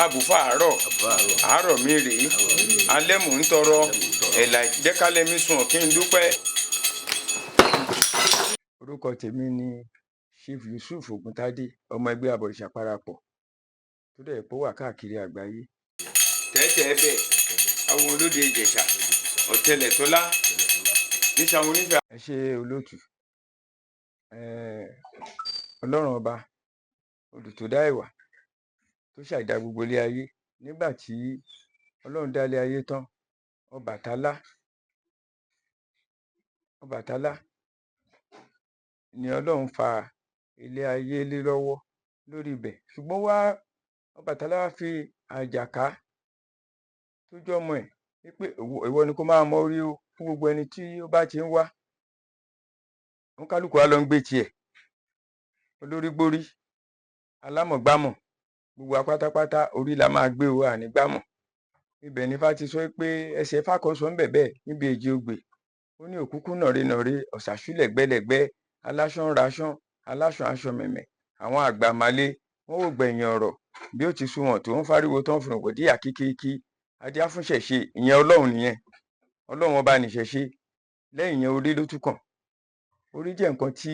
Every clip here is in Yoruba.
abùfá àárọ̀ mi rèé alẹ́ mò ń tọrọ ẹ̀là jẹ́kálẹ̀ mi sùn kí n dúpẹ́. orúkọ tèmi ni Chief Yusuf Ògúntádé, ọmọ ẹgbẹ́ Abọ̀rìṣà Parapọ̀ tó dẹ̀ pọ̀ wà káàkiri àgbáyé. tẹ́tẹ́ bẹ́ẹ̀ àwọn olóde Ìjẹ̀ṣà Ọ̀tẹlẹ̀tọ́lá ní Ṣàwọn Onífẹ́. ẹ ṣe olóòtú, ọlọ́run ọba olùtòdá ẹ̀wà tó ṣàìdá gbogbo ilé ayé. nígbà tí ọlọ́run dá ilé ayé tán, Ọbàtálá ni ọlọ́run fa ilé ayé lé lọ́wọ́ lórí ibẹ̀, ṣùgbọ́n Ọbàtálá wá fi àjàká tó jọ́ ọmọ ẹ̀ wípé ìwọ ni kó máa mọ orí o fún gbogbo ẹni tí ó bá ti ń wá. wọn kálukú wa lọ ń gbé tiẹ̀, olórí gbórí, alámọ̀gbámọ̀, gbogbo apátápátá orí la máa gbé o, àní gbámọ̀. ibẹ̀ ni Ifá ti sọ pé ẹsẹ̀ Ifá kan sọ ń bẹ̀ bẹ́ẹ̀ níbi Èjì Ogbè, ó ní òkúkú nàre ọ̀sàṣú lẹ̀gbẹ́lẹ̀gbẹ́, aláṣán raṣán, aláṣán aṣọ mẹ̀mẹ̀, àwọn àgbà malé wọn ò gbẹ̀yìn ọ̀rọ̀ bí ó ti sunwọ̀n tó ń fáríwo tó ń fi rògbò díyà kíkíkí. adé á fún ṣẹ̀ṣe, ìyẹn ọlọ́run nìyẹn, ọlọ́run ọba nìṣẹ̀ṣe. lẹ́yìn yẹn orí ló tún kàn. orí jẹ́ nǹkan tí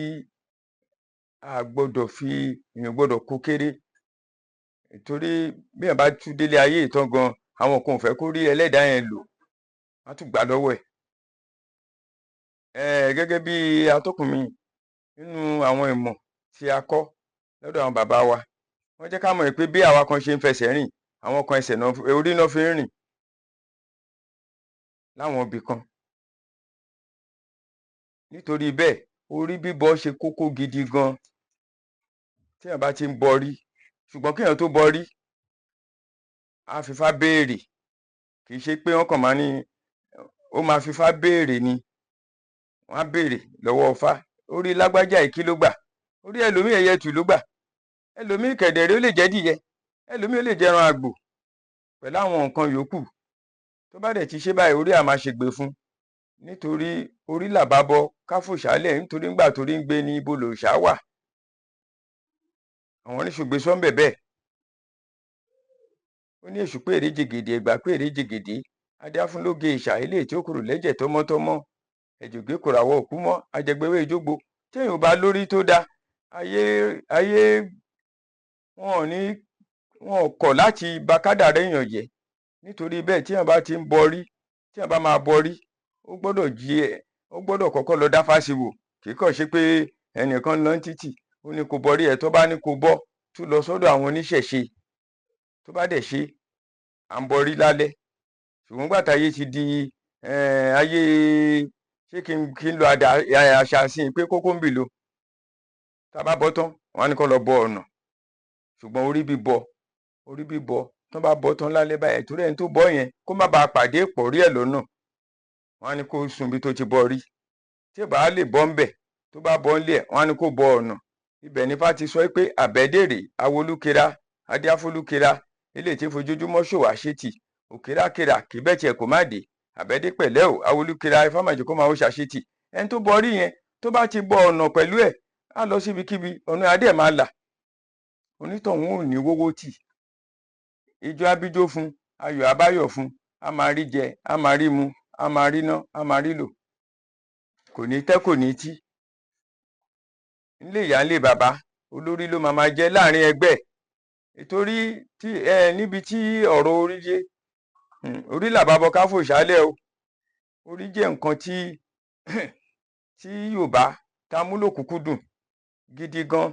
a gbọ́dọ̀ èèyàn gbọ́dọ̀ kó kéré, torí bí èèyàn bá tún délé ayé ìtàn gan, àwọn kan ò fẹ́ kó rí ẹlẹ́dàá yẹn lò, wọ́n á tún gbà lọ́wọ́ ẹ̀. gẹ́gẹ́ bí atọ́kùn mi, nínú àwọn ìmọ̀ tí a kọ́ lọ́dọ̀ àwọn bàbá wa, wọ́n jẹ́ ká mọ̀ pé bí àwa kan ṣe ń fẹsẹ̀ rìn, àwọn kan orí náà fi ń rìn láwọn ibì kan. nítorí bẹ́ẹ̀ orí bíbọ ṣe kókó gidi gan téèyàn bá ti ń bọrí. ṣùgbọ́n kéèyàn tó bọrí, á fifá béèrè, kì í ṣe pé wọ́n kàn máa ní ó máa fifá béèrè ni. wọ́n á béèrè lọ́wọ́ Ifá, orí lágbájá yìí kí ló gbà? orí ẹlòmíì ẹyẹ tù ló gbà, ẹlòmíì kẹ̀dẹ̀rẹ́ ó lè jẹ́ dìyẹ, ẹlòmíì ó lè jẹ́ ẹran àgbò pẹ̀lú àwọn nǹkan yòókù. tó bá dẹ̀ ti ṣe báyìí, orí á máa ṣègbè fún, nítorí orí làbábọ káfòṣálẹ̀, nítorí ńgbà torí ń gbé ní ibo lòòṣà wà. àwọn oníṣògbè sọ́ńbẹ̀ bẹ́ẹ̀, ó ní èṣù pé èrè jègèdè, ẹ̀gbà pé èrè jègèdè, adé á fún lóge ìṣà eléyìí tí ó kúrò lẹ́jẹ̀ tọmọtọmọ, ẹ̀jògbé kò ràwọ̀ òkú mọ́, ajẹgbẹwé ìjógbó. téèyàn ò bá lórí tó dáa, ayé wọn ò kọ̀ láti ba kádàrá èèyàn jẹ́. nítorí bẹ́ẹ̀ téèyàn bá ti ń bọrí, téèyàn bá máa bọrí, ó gbọ́dọ̀ kọ́kọ́ lọ dá Ifá sí wò. kì í kàn ṣe pé ẹnìkan lọ ń títì ó ní kó bọrí ẹ̀, tó bá ní kó bọ́, tún lọ sọ́dọ̀ àwọn oníṣẹ̀ṣe. tó bá dẹ̀ ṣe à ń bọrí lálẹ́. ṣùgbọ́n nígbà táyé ti di ayé ṣé kí n lo àṣà sí i pé kókó ń bì lo, tá a bá bọ́ tán wọ́n á ní kó lọ bọ ọ̀nà. ṣùgbọ́n orí bíbọ tán bá bọ́ tán lálẹ́ báyìí, torí ẹni tó bọ́ yẹn kó má bàa pàdé ìpọ̀rí ẹ̀ lọ́nà, wọ́n á ní kó sùn bí tó ti bọ rí. tí ò bá lè bọ́ ń bẹ̀, tó bá bọ́ ń lé ẹ̀, wọ́n á ní kó bọ ọ̀nà. ibẹ̀ ni Ifá ti sọ pé àbẹ́dèrè awolúkera adéáfólúkera eléyìí tí fojoojúmọ́ ṣòwò àṣetì, òkèrákèrà kì í bẹ́ẹ̀ tiẹ̀ kó má dé, àbẹ́dé pẹ̀lẹ́ o awolúkera Ifá má jẹ́ kó máa ó ṣàṣetì. ẹni tó bọ rí yẹn, tó bá ti bọ ọ̀nà pẹ̀lú ẹ̀, á lọ síbikíbi, ọ̀nà adé máa là, onítọ̀hún ò ní wówó tì. ijó abíjó fún, ayọ̀ abáyọ̀ fún, á máa rí jẹ, á máa rí mu, á máa rí ná, á máa rí lò, kò ní tẹ́ kò ní tí. nílé ìyá nílé bàbá, olórí ló máa jẹ́ láàrin ẹgbẹ́. nítorí níbi tí ọ̀rọ̀ orí dé, orí làbábọ káfòṣálẹ̀ o. orí jẹ́ nǹkan tí Yorùbá tá a mú lòkùnkúndùn gidi gan.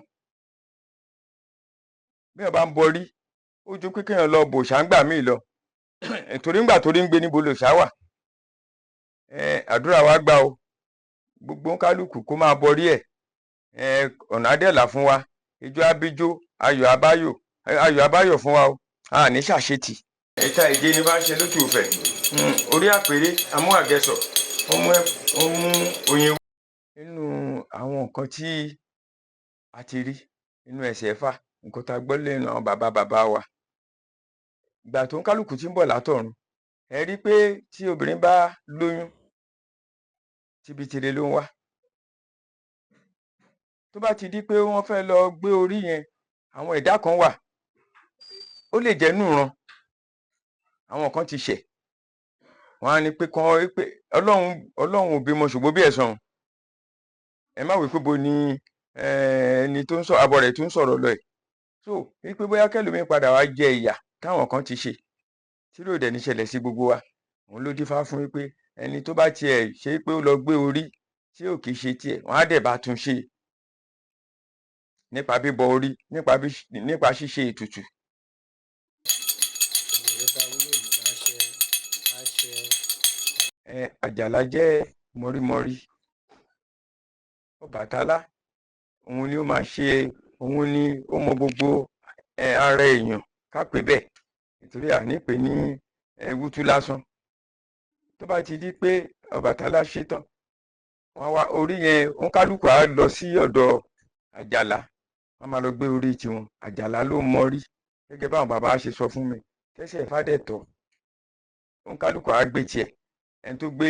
bí èèyàn bá ń bọrí, ó ju pé kéèyàn lọ bòṣà ńgbà míì lọ. torí ńgbà torí ń gbé níbo lòṣà wà. àdúrà wa gbà o, gbogbo kálukú kó máa bọrí ẹ̀. ọ̀nà adẹ́là fún wa, ijó abíjó, ayọ̀ abáyọ̀ fún wa o, a ní ṣàṣetì. ẹ̀ka ìje ni bá ń ṣe lókè òfẹ̀, orí àpèrè amú àgẹsọ̀, ó mú oyin. nínú àwọn nǹkan tí a ti rí nínú ẹsẹ̀ Ifá, nǹkan tá a gbọ́ lẹ́nu àwọn bàbá wa, ìgbà tó ń kálukú tí ń bọ̀ látọ̀run, ẹ rí i pé tí obìnrin bá lóyún, tibitire ló ń wá. tó bá ti di pé wọ́n fẹ́ lọ gbé orí yẹn, àwọn ẹ̀dá kan wà ó lè jẹ́ núran àwọn kan ti ṣẹ̀ wọ́n á ní pé kán pé ọlọ́run ò bímọ ṣùgbọ́n bí ẹ̀san ẹ má wí pé bo ni ẹni tó ń sọ abọ́ rẹ̀ tó ń sọ̀rọ̀ lọ ẹ̀ so wípé bóyá kẹlòmíì padà wá jẹ ìyà táwọn kan ti ṣe tí ló dẹ̀ ní ṣẹlẹ̀ sí gbogbo wa òun ló dífá fún wípé ẹni tó bá tiẹ̀ ṣe pé ó lọ gbé orí tí ò kì í ṣe tiẹ̀ wọ́n á dẹ̀ bá tún ṣe nípa bíbọ orí nípa ṣíṣe ètùtù. Àjàlá jẹ́ mọ̀rímọ̀rí Ọbàtálá òun ni ó máa ṣe òun ni ó mọ gbogbo ara èèyàn ká pè bẹ́ẹ̀ nítorí àní pè ní ewútú lásán tó bá ti di pé Ọbàtálá ṣetán wọ́n wá orí yẹn òun kálukú á lọ sí ọ̀dọ̀ Àjàlá wọ́n máa lọ gbé orí tiwọn Àjàlá ló mọrí gẹ́gẹ́ báwọn bàbá ṣe sọ fún mi tẹ́sẹ̀ fádẹ́tọ̀ òun kálukú á gbé tiẹ̀ ẹni tó gbé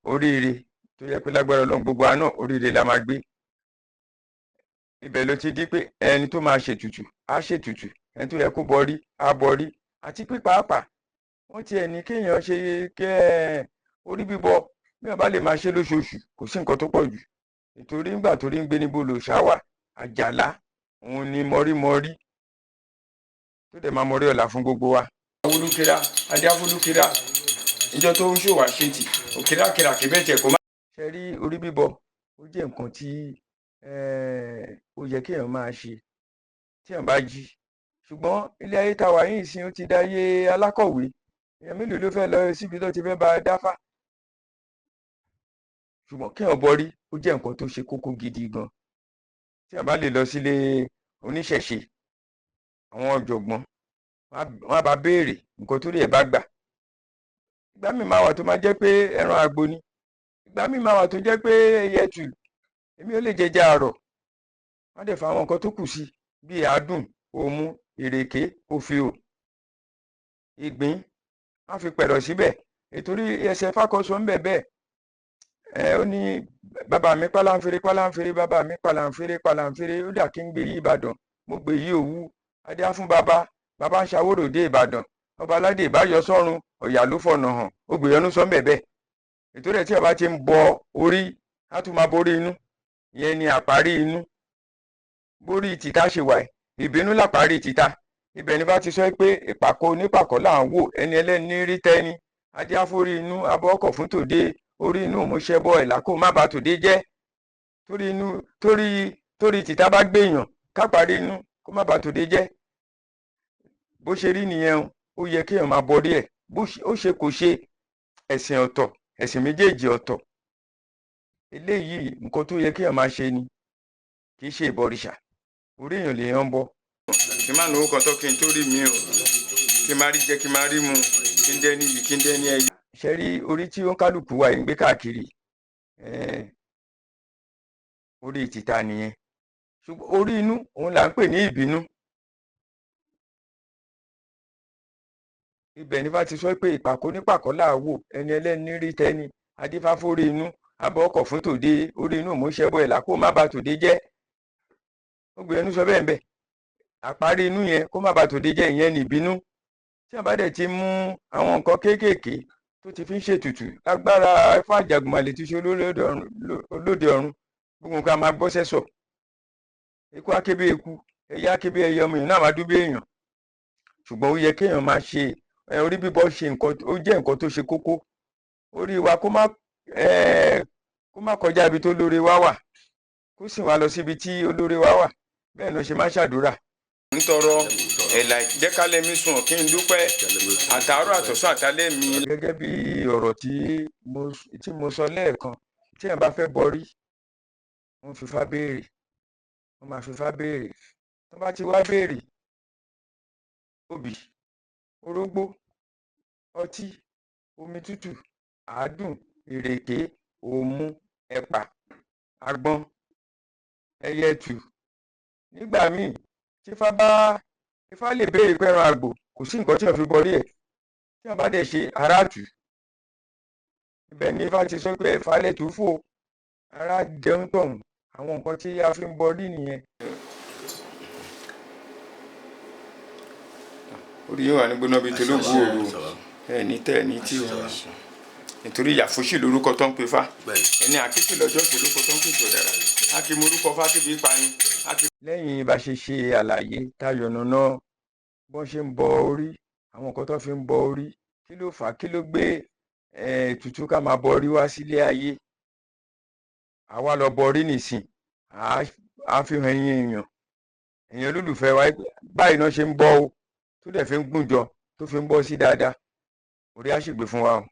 oríire tó yẹ pé lágbára Ọlọ́run gbogbo àná oríire la máa gbé ibẹ̀ ló ti di pé ẹni tó máa ṣètùtù á ṣètùtù ẹni tó yẹ kó bọrí á bọrí àti pípàápàá wọ́n tiẹ̀ ní kéèyàn ṣe orí bíbọ bí wọ́n bá lè máa ṣe lóṣooṣù kò sí nǹkan tó pọ̀ jù nítorí nígbà tó rí ń gbé níbo lò ṣáwà Àjàlá òun ni mọ̀rímọ̀rí tó dẹ̀ máa mọ̀rí ọ̀la fún gbogbo wa. olùkẹ́ra adéáfólúkẹ́ra ìjọ tó ń ṣòwò àṣetì òkèrà kẹrà kẹbẹ́ tiẹ̀ kó má. ṣe rí orí bíbọ ó jẹ́ nǹkan tí ó yẹ kéèyàn máa ṣe téèyàn bá jí ṣùgbọ́n ilé ayé tá a wà yìí sin ó ti dáyé alákọ̀wé èèyàn mélòó ló fẹ́ lọ síbi tó ti fẹ́ bá a dáfá ṣùgbọ́n kéèyàn bọrí ó jẹ́ nǹkan tó ṣe kókó gidi gan téèyàn bá lè lọ sílé oníṣẹ̀ṣe àwọn ọ̀jọ̀gbọ́n wọ́n á bá béèrè nǹkan tó rí ẹ̀ bá gbà ìgbà míì máa wà tó máa jẹ́ pé ẹran àgbo ni ìgbà míì máa wà tó jẹ́ pé ẹyẹ tù èmi ò lè jẹjẹ àrọ̀ wọ́n dẹ̀ fa àwọn nǹkan tó kù sí bíi àádùn òmu ìrèké òfìò ìgbín wọ́n fi pẹ̀rọ̀ síbẹ̀ ètòrí ẹsẹ̀ fákọ̀sọ ń bẹ̀ bẹ́ẹ̀ ó ní bàbá mi pàlàǹfèrè bàbá mi pàlàǹfèrè ó dà kí n gbé yí Ìbàdàn mo gbé yí Òwu adé á fún bàbá ń ṣàwòrò dé Ìbàdàn ọba aládé ìbáyọ sọ́run ọ̀yà ló fọ̀nà hàn ó gbìyànjú sọ bẹ́ẹ̀ ètò rẹ̀ tí ọba ti ń bọ orí á tún máa borí inú ìyẹn ni àparí inú borí tìta ṣe wà ìbínú láparí tìta ibẹ̀ ni bá ti sọ pé ìpàkọ́ onípàkọ́ là ń wò ẹni ẹlẹ́ni rí tẹ́ni adé àforí inú abọ́ ọkọ̀ fún tòde orí inú òmùṣẹ́bọ ẹ̀là kó má ba tòde jẹ́ torí tìta bá gbèyàn káparí inú kó má ba tòde jẹ́ bó ṣe rí nìyẹn ó yẹ kéèyàn máa borí ẹ̀ ó ṣe kò ṣe ẹ̀sìn ọ̀tọ̀ ẹ̀sìn méjèèjì ọ̀tọ̀ eléyìí nǹkan tó yẹ kéèyàn máa ṣe ni kì í ṣe ìbọrìṣà orí èèyàn lèèyàn ń bọ. kí n má náwó kan tó kí n tó rí mi o kí n má rí jẹ kí n má rí mu kí n dẹni yìí kí n dẹni ẹyẹ. ṣe rí orí tí ó ń kálukú wa ń gbé káàkiri orí tìta nìyẹn ṣùgbọ́n orí inú òun là ń pè ní ìbínú. ibẹ̀ ní bá ti sọ pé ìpàkọ́ nípàkọ́ là wò ẹni ẹlẹ́ni rí tẹ́ni adífáfórí inú abọ́ ọkọ̀ fún tòde orí inú òmùṣẹ́bọ ẹ̀là kó má ba tòde jẹ́ ó gbé ẹnu sọ bẹ́ẹ̀ àparí inú yẹn kó má ba tòde jẹ́ ìyẹn ní ìbínú tí a bá dẹ̀ ti mú àwọn nǹkan kéékèèké tó ti fi ń ṣètùtù lágbára Ifá Àjàgùnmàlè ti ṣe olóde ọ̀run gbogbo nǹkan máa gbọ́ sẹ́sọ̀ eku akébé eku ẹyẹ akébé ẹyẹ ọmọ èèyàn náà máa dúbé èèyàn ṣùgbọ́n ó yẹ kéèyàn máa ṣe orí bíbọ ṣe nǹkan ó jẹ́ nǹkan tó ṣe kókó orí wa kó má kọjá ibi tó lóore wá wà kó sì wá lọ síbi tí olóore wá wà bẹ́ẹ̀ ló ṣe máa ṣàdúrà. ń tọrọ ẹ̀là jẹ́kálẹ̀ mi sùn kí n dúpẹ́ àtàárọ̀ àtọ̀sán àtàlẹ́ mi. gẹ́gẹ́ bí ọ̀rọ̀ tí mo sọ lẹ́ẹ̀kan tí èèyàn bá fẹ́ bọrí wọ́n máa fífá béèrè tó bá ti wá béèrè obì orógbó ọtí omi tútù àádùn ìrèké òmu ẹ̀pà àgbọn ẹyẹtù nígbà míì tí Ifá lè béèrè pẹ́ran àgbò kò sí nǹkan tí wọ́n fi bọrí ẹ̀ tí wọ́n bá dẹ̀ ṣe aráàtù ibẹ̀ ni Ifá ti sọ pé Ifá lẹ́tù fò ara jẹun tọ̀hún àwọn nǹkan tí a fi ń bọrí nìyẹn. orí yóò wà ní gbóná bíi tológun òru ẹni tẹ́ ẹni tí o nítorí ìyàfóṣì lórúkọ tó ń pe fá ẹni àkíkì lọ́jọ́ sí lórúkọ tó ń pèsè ọ̀dàrà a kì í mọ orúkọ fá kíbi pani. lẹ́yìn bá ṣe ṣe àlàyé táyọ̀nù náà bọ́n ṣe ń bọ orí àwọn nǹkan tó fi ń bọ orí kí ló fà á kí ló gbé ètùtù ká máa bọ orí wá sílé ayé àwa lọ bọ orí nìsín à fi hàn èèyàn olólùfẹ́ wa báyìí náà ṣe ń bọ́ o tó dẹ̀ fi ń gùn jọ tó fi ń bọ́ sí dáadáa orí á sì gbé fún wa o.